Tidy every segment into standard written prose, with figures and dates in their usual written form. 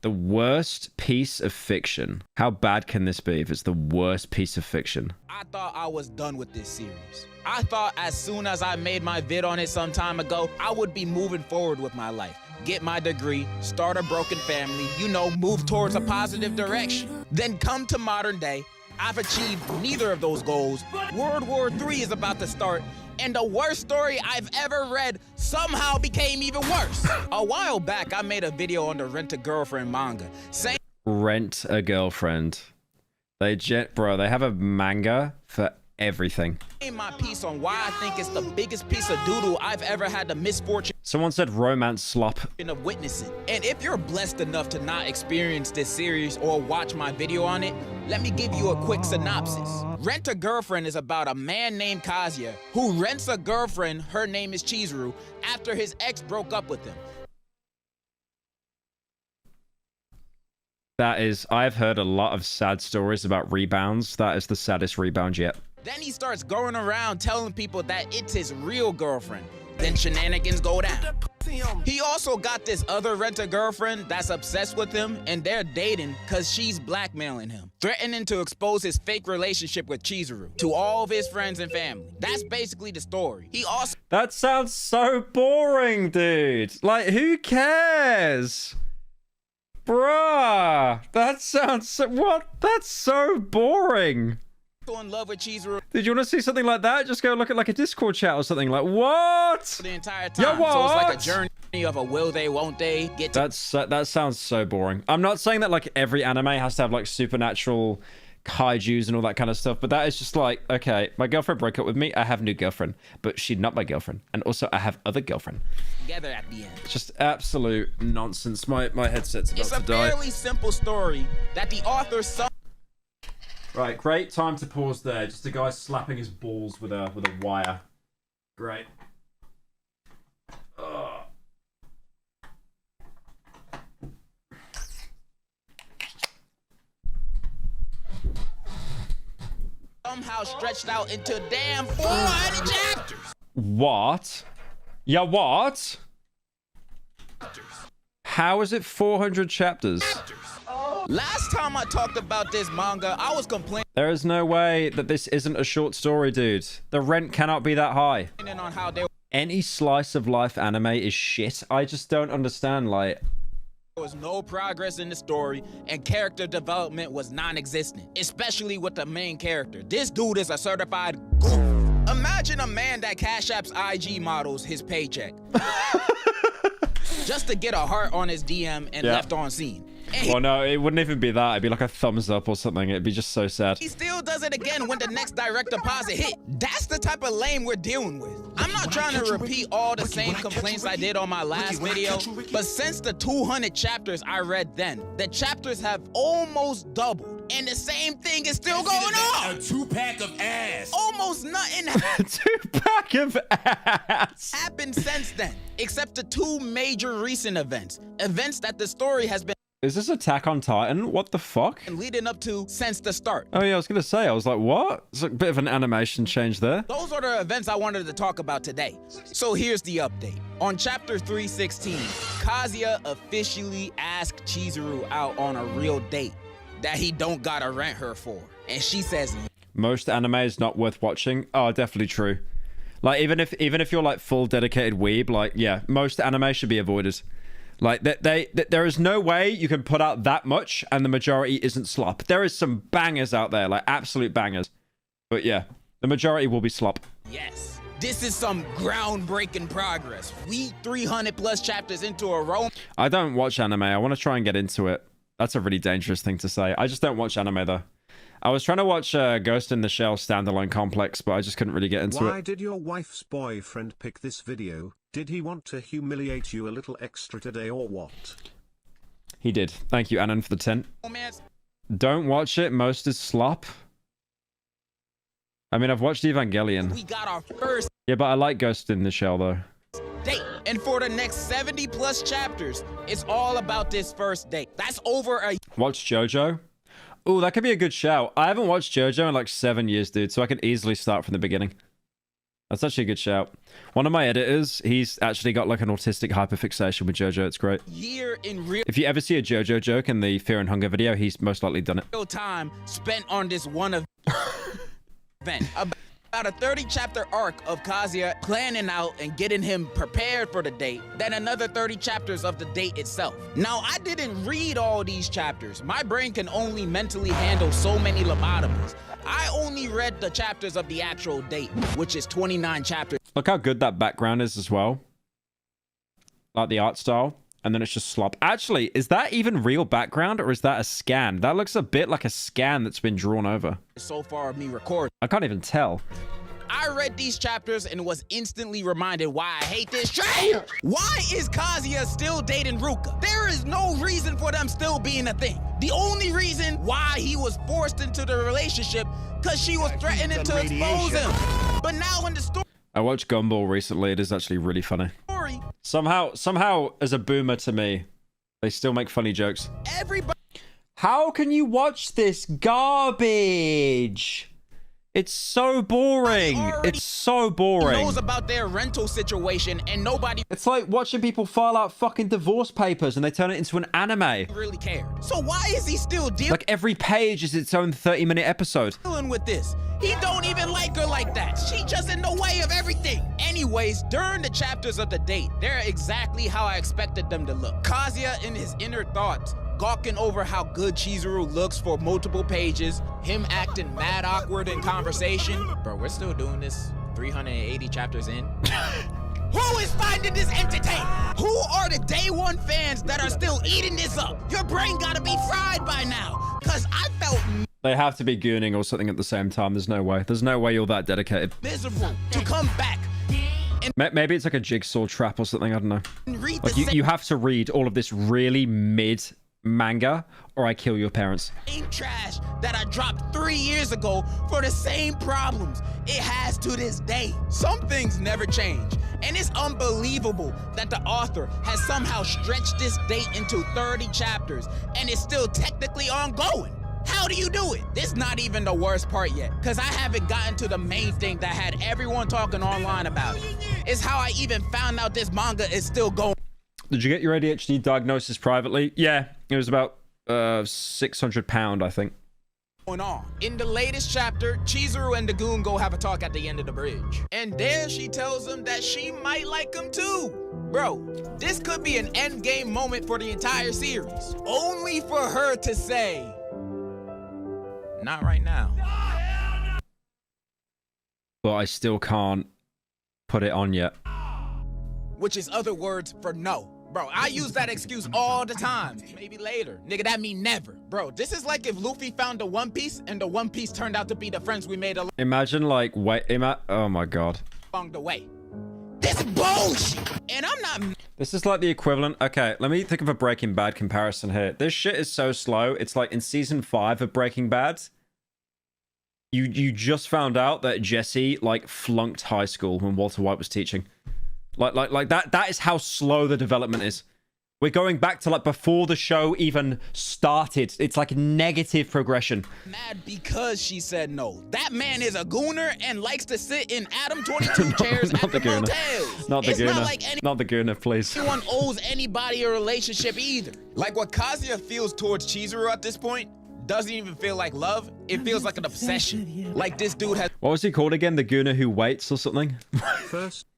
The worst piece of fiction. How bad can this be if it's the worst piece of fiction? I thought I was done with this series. I thought as soon as I made my vid on it some time ago, I would be moving forward with my life. Get my degree, start a broken family, you know, move towards a positive direction. Then come to modern day, I've achieved neither of those goals. World War III is about to start, and the worst story I've ever read somehow became even worse. A while back, I made a video on the Rent a Girlfriend manga, saying Rent a Girlfriend. Bro, they have a manga for everything. my piece on why I think it's the biggest piece of doodle I've ever had the misfortune Someone said romance slop. of witnessing. And if you're blessed enough to not experience this series or watch my video on it, let me give you a quick synopsis. Rent a Girlfriend is about a man named Kazuya who rents a girlfriend, her name is Chizuru, after his ex broke up with him. That is, I've heard a lot of sad stories about rebounds. That is the saddest rebound yet. Then he starts going around telling people that it's his real girlfriend. Then shenanigans go down. He also got this other rent-a-girlfriend that's obsessed with him, and they're dating because she's blackmailing him, threatening to expose his fake relationship with Chizuru to all of his friends and family. That's basically the story. He also... That sounds so boring, dude. Like, who cares? Bruh, that sounds so... What? That's so boring. in love with Chizuru Did you want to see something like that? Just go look at like a Discord chat or something. Like, what? the entire time. Yeah, what? So it's like a journey of a will they, won't they get to... That sounds so boring. I'm not saying that like every anime has to have like supernatural kaijus and all that kind of stuff, but that is just like, okay, my girlfriend broke up with me. I have a new girlfriend, but she's not my girlfriend. And also I have other girlfriend. together at the end. It's just absolute nonsense. My headset's about It's a to die. fairly simple story that the author Right, great time to pause there. Just a guy slapping his balls with a wire. Great. Ugh. somehow stretched out into damn 400 chapters. What? Yeah, what? How is it 400 chapters? Last time I talked about this manga, I was complaining There is no way that this isn't a short story, dude. The rent cannot be that high. on how there Any slice of life anime is shit. I just don't understand, like... was no progress in the story and character development was non-existent, especially with the main character. This dude is a certified goof. Imagine a man that Cash App's IG models his paycheck just to get a heart on his DM and left on scene. And Well, no, it wouldn't even be that. It'd be like a thumbs up or something. It'd be just so sad. he still does it again when the next direct deposit hit. That's the type of lame we're dealing with. I'm not trying to repeat all the same complaints I did on my last video, but since the 200 chapters I read then, the chapters have almost doubled, and the same thing is still going on. A 2-pack of ass. Almost nothing 2-pack of ass. happened since then, except the two major recent events that the story has been Is this Attack on Titan? What the fuck? leading up to since the start. Oh yeah, I was gonna say, I was like, what? It's a bit of an animation change there. Those are the events I wanted to talk about today. So here's the update. On chapter 316, Kazuya officially asked Chizuru out on a real date that he don't gotta rent her for. And she says, Most anime is not worth watching. Oh, definitely true. Like, even if you're like full dedicated weeb, like, yeah, most anime should be avoided. Like, there is no way you can put out that much and the majority isn't slop. There is some bangers out there, like absolute bangers. But yeah, the majority will be slop. yes, this is some groundbreaking progress. We 300 plus chapters into a row. I don't watch anime. I want to try and get into it. That's a really dangerous thing to say. I just don't watch anime, though. I was trying to watch Ghost in the Shell standalone complex, but I just couldn't really get into it. Why did your wife's boyfriend pick this video? Did he want to humiliate you a little extra today or what? He did. Thank you, Annan, for the 10. Romance Don't watch it. Most is slop. I mean, I've watched Evangelion. we got our first Yeah, but I like Ghost in the Shell, though. date. And for the next 70 plus chapters, it's all about this first date. That's over a Watch JoJo. Oh, that could be a good shout. I haven't watched JoJo in like 7 years, dude, so I could easily start from the beginning. That's actually a good shout. One of my editors, he's actually got like an autistic hyperfixation with JoJo. It's great. Year in real If you ever see a JoJo joke in the Fear and Hunger video, he's most likely done it. time spent on this one event. About a 30-chapter arc of Kazuya planning out and getting him prepared for the date, then another 30 chapters of the date itself. Now, I didn't read all these chapters. My brain can only mentally handle so many lobotomies. I only read the chapters of the actual date, which is 29 chapters. Look how good that background is as well. Like the art style. And then it's just slop. Actually, is that even real background or is that a scan? That looks a bit like a scan that's been drawn over. So far of me recording. I can't even tell. I read these chapters and was instantly reminded why I hate this trash. Why is Kazuya still dating Ruka? There is no reason for them still being a thing. The only reason why he was forced into the relationship because she was threatening to expose him. But now in the story, I watched Gumball recently. It is actually really funny. Somehow, as a boomer to me, they still make funny jokes. everybody How can you watch this garbage? It's so boring. It's so boring. knows about their rental situation and nobody It's like watching people file out fucking divorce papers and they turn it into an anime. really cared. So why is he still Like every page is its own 30-minute episode. dealing with this? He don't even like her like that. She just in the way of everything. Anyways, during the chapters of the date, they're exactly how I expected them to look. Kazuya in his inner thoughts, gawking over how good Chizuru looks for multiple pages, him acting mad awkward in conversation. Bro, we're still doing this 380 chapters in. Who is finding this entertaining? Who are the day one fans that are still eating this up? Your brain gotta be fried by now. Cause I felt They have to be gooning or something at the same time. There's no way. There's no way you're that dedicated. miserable to come back Maybe it's like a jigsaw trap or something. I don't know. and read Like the you have to read all of this really mid manga or I kill your parents. same trash that I dropped 3 years ago for the same problems it has to this day. Some things never change, and it's unbelievable that the author has somehow stretched this date into 30 chapters and it's still technically ongoing. How do you do it? This not even the worst part yet, because I haven't gotten to the main thing that had everyone talking online about it. It's how I even found out this manga is still going Did you get your ADHD diagnosis privately? Yeah, it was about £600, I think. on. In the latest chapter, Chizuru and the Goon go have a talk at the end of the bridge. And there she tells him that she might like him too. Bro, this could be an endgame moment for the entire series. Only for her to say, not right now. But I still can't put it on yet. Which is other words for no. Bro, I use that excuse all the time. Maybe later. Nigga, that mean never. Bro, this is like if Luffy found the One Piece and the One Piece turned out to be the friends we made Imagine like, oh my god. along the way. This bullshit! And I'm not... This is like the equivalent. Okay, let me think of a Breaking Bad comparison here. This shit is so slow. It's like in season 5 of Breaking Bad, you just found out that Jesse like flunked high school when Walter White was teaching. Like that is how slow the development is. We're going back to like before the show even started. It's like negative progression. mad because she said no. That man is a gooner and likes to sit in Adam 22 chairs at the gooner. motels. Not the It's gooner. not like Not the gooner, please. anyone owes anybody a relationship either. Like what Kazuya feels towards Chizuru at this point doesn't even feel like love. It feels like an obsession. Like this dude What was he called again? The gooner who waits or something?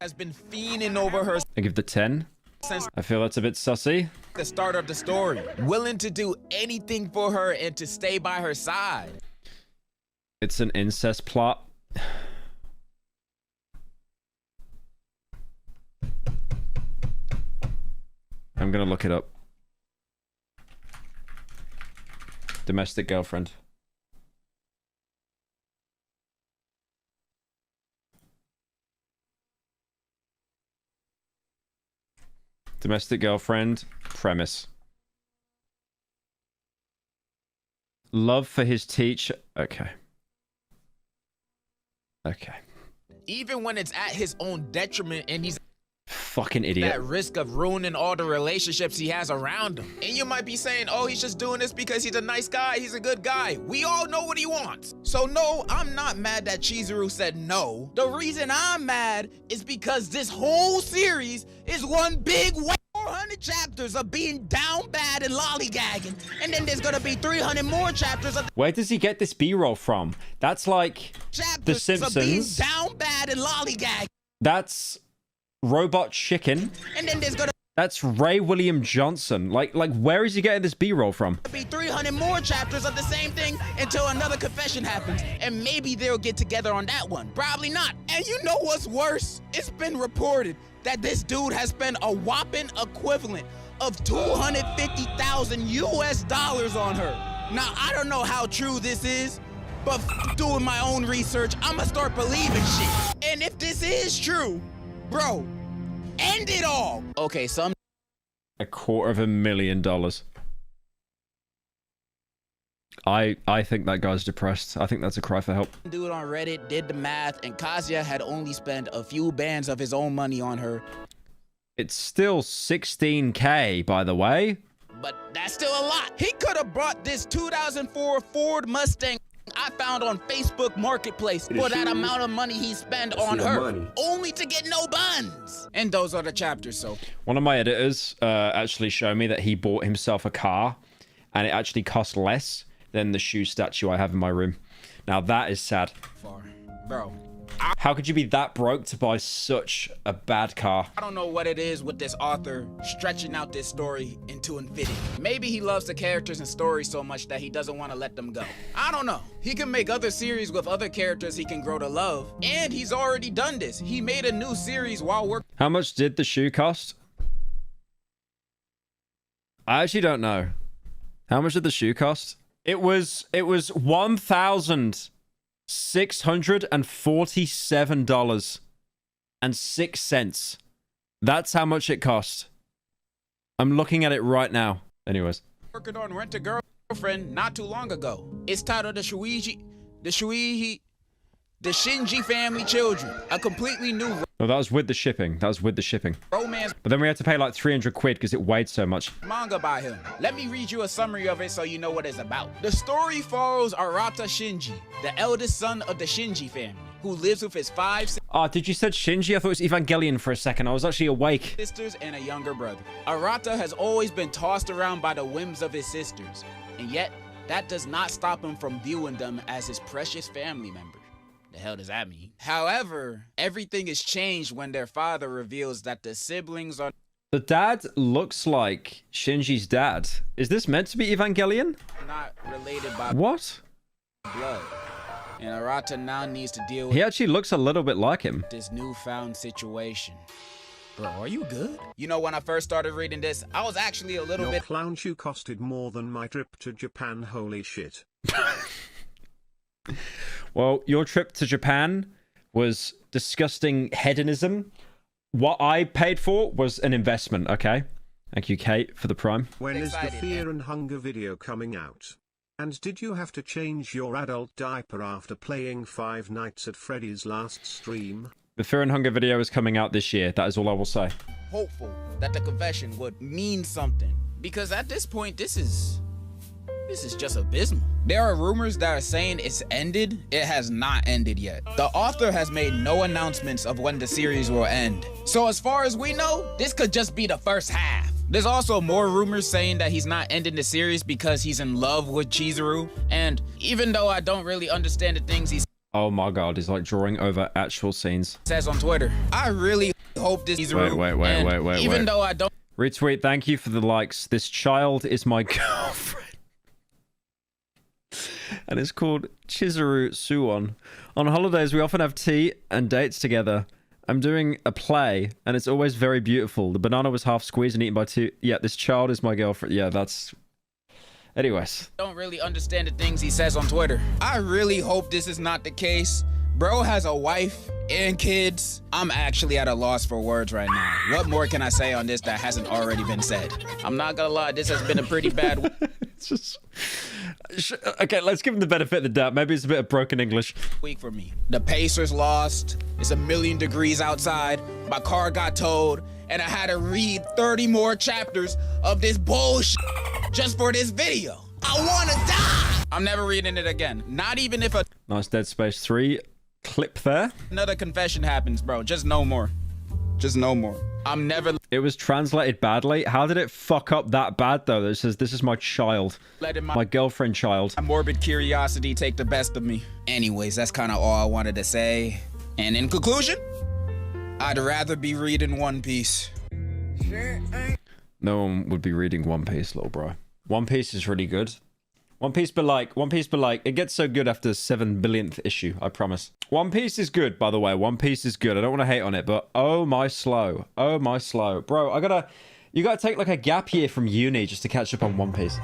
has been fiending over her I give the 10. since I feel that's a bit sussy. the start of the story. Willing to do anything for her and to stay by her side. It's an incest plot. I'm gonna look it up. Domestic girlfriend. Domestic girlfriend premise. Love for his teacher. Okay. Okay. Even when it's at his own detriment and he's fucking idiot. That risk of ruining all the relationships he has around him. And you might be saying, oh, he's just doing this because he's a nice guy, he's a good guy. We all know what he wants. So no, I'm not mad that Chizuru said no. The reason I'm mad is because this whole series is one big 400 chapters of being down bad and lollygagging, and then there's gonna be 300 more chapters of Where does he get this B-roll from? That's like The chapters of being Simpsons. down bad and lollygagging, That's Robot Chicken. and then there's gonna That's Ray William Johnson. Like where is he getting this B-roll from? be 300 more chapters of the same thing until another confession happens, and maybe they'll get together on that one. Probably not. And you know what's worse? It's been reported that this dude has spent a whopping equivalent of 250,000 US dollars on her. Now, I don't know how true this is, but doing my own research, I'ma start believing shit. And if this is true, bro, end it all. Okay, some $250,000. I think that guy's depressed. I think that's a cry for help. dude on Reddit did the math, and Kazuya had only spent a few bands of his own money on her. It's still 16K, by the way. But that's still a lot. He could have bought this 2004 Ford Mustang I found on Facebook Marketplace for that amount of money he spent on her, only to get no buns. And those are the chapters, so. One of my editors actually showed me that he bought himself a car, and it actually cost less than the shoe statue I have in my room. Now that is sad. Far. Bro, How could you be that broke to buy such a bad car? I don't know what it is with this author stretching out this story into infinity. Maybe he loves the characters and stories so much that he doesn't want to let them go. I don't know. He can make other series with other characters he can grow to love. And he's already done this. He made a new series while working. How much did the shoe cost? I actually don't know. How much did the shoe cost? It was $1,647.06. That's how much it cost. I'm looking at it right now. Anyways. Working on Rent a Girlfriend not too long ago. It's titled The Shinji Family Children. A completely new No, that was with the shipping. That was with the shipping. romance But then we had to pay like 300 quid because it weighed so much. manga by him. Let me read you a summary of it so you know what it's about. The story follows Arata Shinji, the eldest son of the Shinji family, who lives with his 5 Ah, did you said Shinji? I thought it was Evangelion for a second. I was actually awake. sisters and a younger brother. Arata has always been tossed around by the whims of his sisters, and yet that does not stop him from viewing them as his precious family members. The hell does that mean? However, everything is changed when their father reveals that the siblings are The dad looks like Shinji's dad. Is this meant to be Evangelion? not related by What? blood. And Arata now needs to deal with He actually looks a little bit like him. this newfound situation. Bro, are you good? You know, when I first started reading this, I was actually a little Your bit clown shoe costed more than my trip to Japan, holy shit. Well, your trip to Japan was disgusting hedonism. What I paid for was an investment, okay? Thank you, Kate, for the prime. When is the Excited, Fear and Hunger video coming out? And did you have to change your adult diaper after playing Five Nights at Freddy's last stream? The Fear and Hunger video is coming out this year. That is all I will say. hopeful that the confession would mean something. Because at this point, this is just abysmal. There are rumors that are saying it's ended. It has not ended yet. The author has made no announcements of when the series will end. So as far as we know, this could just be the first half. There's also more rumors saying that he's not ending the series because he's in love with Chizuru. And even though I don't really understand the things he Oh my god, he's like drawing over actual scenes. says on Twitter, I really hope this Chizuru. Wait. Even though I don't Retweet, thank you for the likes. This child is my girlfriend. And it's called Chizuru Suwon. On holidays, we often have tea and dates together. I'm doing a play, and it's always very beautiful. The banana was half squeezed and eaten by two. Yeah, this child is my girlfriend. Yeah, that's... Anyways. don't really understand the things he says on Twitter. I really hope this is not the case. Bro has a wife and kids. I'm actually at a loss for words right now. What more can I say on this that hasn't already been said? I'm not gonna lie, this has been a pretty bad It's just... Okay, let's give him the benefit of the doubt. Maybe it's a bit of broken English. week for me. The Pacers lost. It's 1,000,000 degrees outside. My car got towed. and I had to read 30 more chapters of this bullshit just for this video. I wanna die! I'm never reading it again. Not even if Nice Dead Space 3 clip there. another confession happens, bro. Just no more. Just no more. I'm never It was translated badly. How did it fuck up that bad though? This is my child. letting My girlfriend child. my morbid curiosity take the best of me. Anyways, that's kind of all I wanted to say. And in conclusion, I'd rather be reading One Piece. No one would be reading One Piece, little bro. One Piece is really good. One Piece, but like, it gets so good after 7 billionth issue, I promise. One Piece is good, by the way. One Piece is good. I don't want to hate on it, but oh my slow. Oh my slow. Bro, you gotta take like a gap year from uni just to catch up on One Piece.